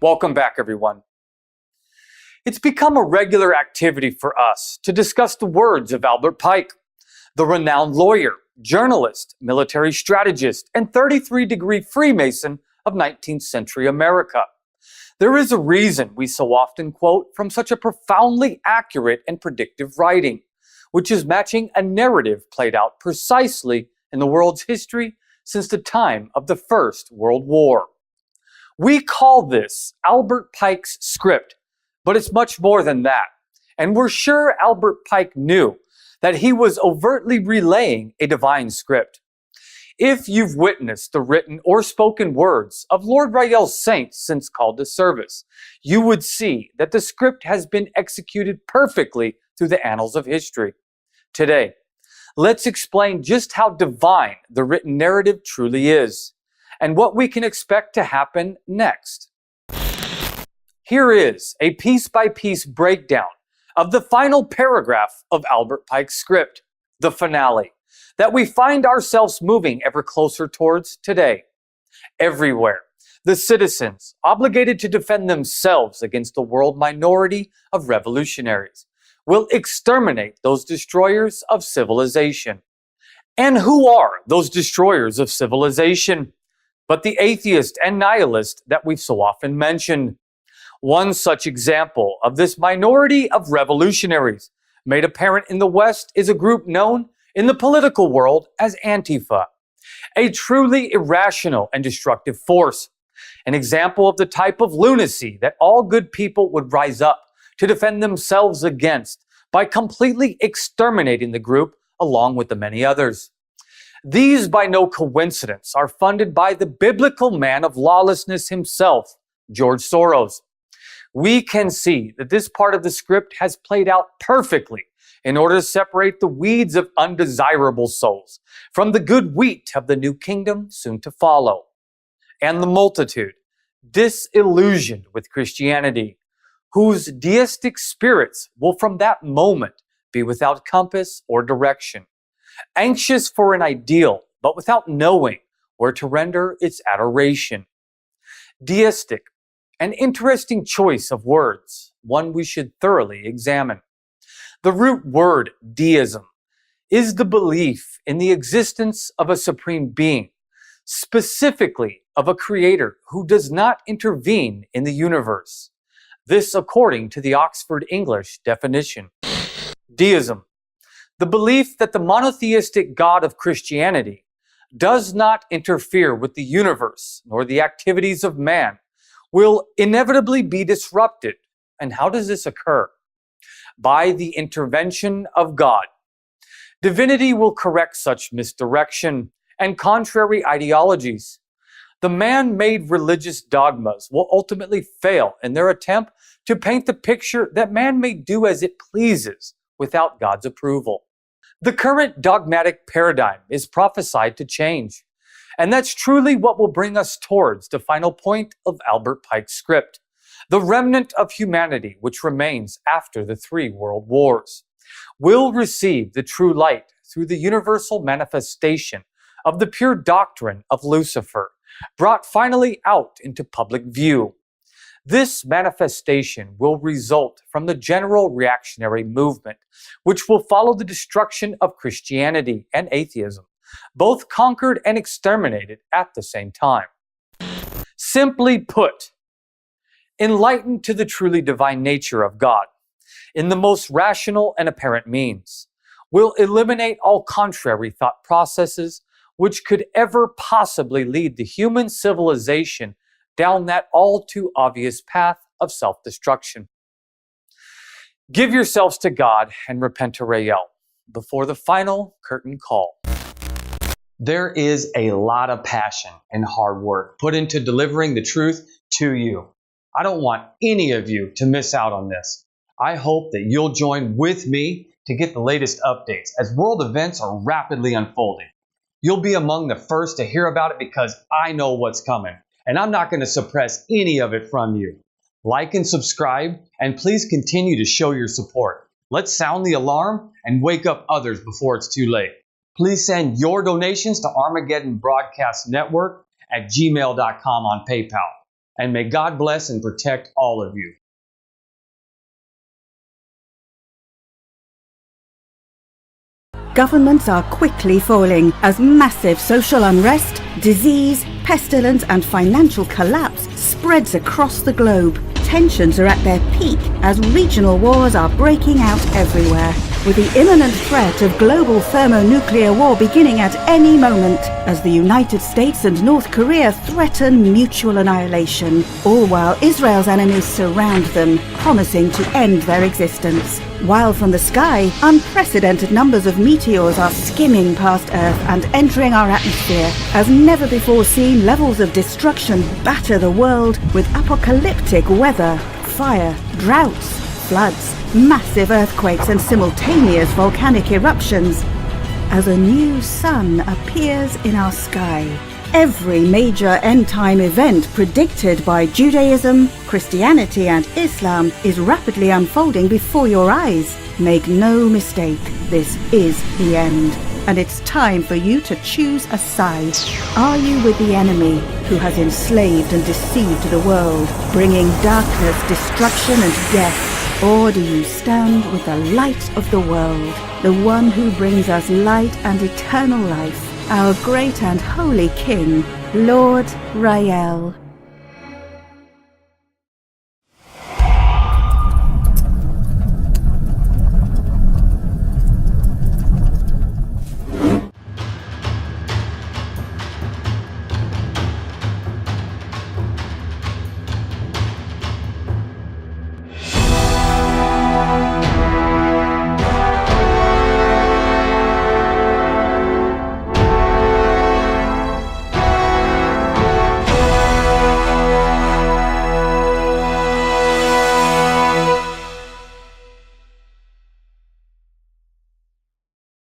Welcome back, everyone. It's become a regular activity for us to discuss the words of Albert Pike, the renowned lawyer, journalist, military strategist, and 33-degree Freemason of 19th century America. There is a reason we so often quote from such a profoundly accurate and predictive writing, which is matching a narrative played out precisely in the world's history since the time of the First World War. We call this Albert Pike's script, but it's much more than that. And we're sure Albert Pike knew that he was overtly relaying a divine script. If you've witnessed the written or spoken words of Lord Rael's saints since called to service, you would see that the script has been executed perfectly through the annals of history. Today, let's explain just how divine the written narrative truly is, and what we can expect to happen next. Here is a piece-by-piece breakdown of the final paragraph of Albert Pike's script, the finale, that we find ourselves moving ever closer towards today. Everywhere, the citizens, obligated to defend themselves against the world minority of revolutionaries, will exterminate those destroyers of civilization. And who are those destroyers of civilization but the atheist and nihilist that we've so often mentioned? One such example of this minority of revolutionaries made apparent in the West is a group known in the political world as Antifa, a truly irrational and destructive force, an example of the type of lunacy that all good people would rise up to defend themselves against by completely exterminating the group along with the many others. These, by no coincidence, are funded by the biblical man of lawlessness himself, George Soros. We can see that this part of the script has played out perfectly in order to separate the weeds of undesirable souls from the good wheat of the new kingdom soon to follow, and the multitude, disillusioned with Christianity, whose deistic spirits will from that moment be without compass or direction, anxious for an ideal, but without knowing where to render its adoration. Deistic, an interesting choice of words, one we should thoroughly examine. The root word deism is the belief in the existence of a supreme being, specifically of a creator who does not intervene in the universe. This according to the Oxford English definition. Deism, the belief that the monotheistic God of Christianity does not interfere with the universe nor the activities of man, will inevitably be disrupted. And how does this occur? By the intervention of God. Divinity will correct such misdirection and contrary ideologies. The man-made religious dogmas will ultimately fail in their attempt to paint the picture that man may do as it pleases without God's approval. The current dogmatic paradigm is prophesied to change, and that's truly what will bring us towards the final point of Albert Pike's script, the remnant of humanity which remains after the 3 world wars, will receive the true light through the universal manifestation of the pure doctrine of Lucifer, brought finally out into public view. This manifestation will result from the general reactionary movement, which will follow the destruction of Christianity and atheism, both conquered and exterminated at the same time. Simply put, enlightened to the truly divine nature of God, in the most rational and apparent means, will eliminate all contrary thought processes which could ever possibly lead the human civilization down that all too obvious path of self-destruction. Give yourselves to God and repent to Rael before the final curtain call. There is a lot of passion and hard work put into delivering the truth to you. I don't want any of you to miss out on this. I hope that you'll join with me to get the latest updates as world events are rapidly unfolding. You'll be among the first to hear about it because I know what's coming, and I'm not going to suppress any of it from you. Like and subscribe, and please continue to show your support. Let's sound the alarm and wake up others before it's too late. Please send your donations to Armageddon Broadcast Network at gmail.com on PayPal. And may God bless and protect all of you. Governments are quickly falling as massive social unrest, disease, pestilence and financial collapse spreads across the globe. Tensions are at their peak as regional wars are breaking out everywhere, with the imminent threat of global thermonuclear war beginning at any moment as the United States and North Korea threaten mutual annihilation, all while Israel's enemies surround them, promising to end their existence. While from the sky, unprecedented numbers of meteors are skimming past Earth and entering our atmosphere, as never before seen levels of destruction batter the world with apocalyptic weather, fire, droughts, floods, massive earthquakes and simultaneous volcanic eruptions. As a new sun appears in our sky, every major end-time event predicted by Judaism, Christianity and Islam is rapidly unfolding before your eyes. Make no mistake, this is the end. And it's time for you to choose a side. Are you with the enemy who has enslaved and deceived the world, bringing darkness, destruction and death? Or do you stand with the light of the world, the one who brings us light and eternal life, our great and holy King, Lord Rael?